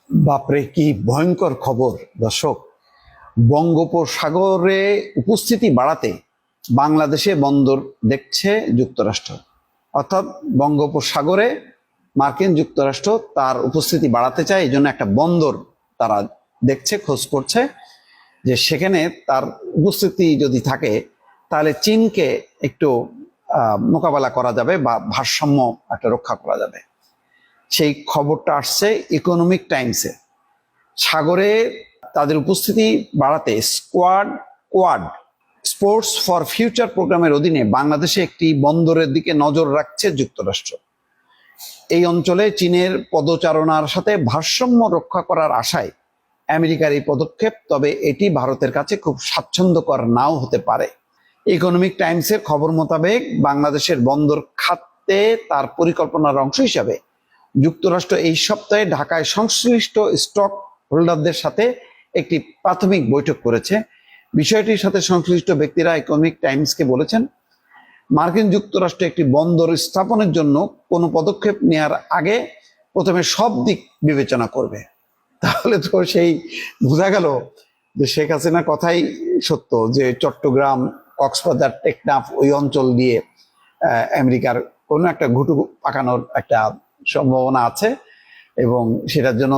বাপরে, কি ভয়ঙ্কর খবর দর্শক। বঙ্গোপসাগরে উপস্থিতি বাড়াতে বাংলাদেশে বন্দর দেখছে যুক্তরাষ্ট্র। অর্থাৎ বঙ্গোপসাগরে মার্কিন যুক্তরাষ্ট্র তার উপস্থিতি বাড়াতে চায়, এই জন্য একটা বন্দর তারা দেখছে, খোঁজ করছে যে সেখানে তার উপস্থিতি যদি থাকে তাহলে চীনকে একটু মোকাবেলা করা যাবে বা ভারসাম্য একটা রক্ষা করা যাবে। সেই খবরটা আসছে ইকোনমিক টাইমসে। সাগরে তাদের উপস্থিতি বাড়াতে কোয়াড স্পোর্টস ফর ফিউচার প্রোগ্রামের অধীনে বাংলাদেশে একটি বন্দরের দিকে নজর রাখছে যুক্তরাষ্ট্র। এই অঞ্চলে চীনের পদচারণার সাথে ভারসাম্য রক্ষা করার আশায় আমেরিকার এই পদক্ষেপ, তবে এটি ভারতের কাছে খুব স্বাচ্ছন্দ্যকর নাও হতে পারে। ইকোনমিক টাইমসের খবর মোতাবেক বাংলাদেশের বন্দর খাতে তার পরিকল্পনার অংশ হিসাবে যুক্তরাষ্ট্র এই সপ্তাহে ঢাকায় সংশ্লিষ্ট স্টক হোল্ডারদের সাথে একটি প্রাথমিক বৈঠক করেছে। বিষয়টির সাথে সংশ্লিষ্ট ব্যক্তিরা ইকোনমিক টাইমসকে বলেছেন, মার্কিন যুক্তরাষ্ট্র একটি বন্দর স্থাপনের জন্য কোনো পদক্ষেপ নেওয়ার আগে প্রথমে সব দিক বিবেচনা করবে। তাহলে তো সেই বোঝা গেল যে শেখ হাসিনার কথাই সত্য, যে চট্টগ্রাম, কক্সবাজার, টেকনাফ ওই অঞ্চল দিয়ে আমেরিকার কোনো একটা ঘুঁটু পাকানোর একটা সম্ভাবনা আছে এবং সেটার জন্য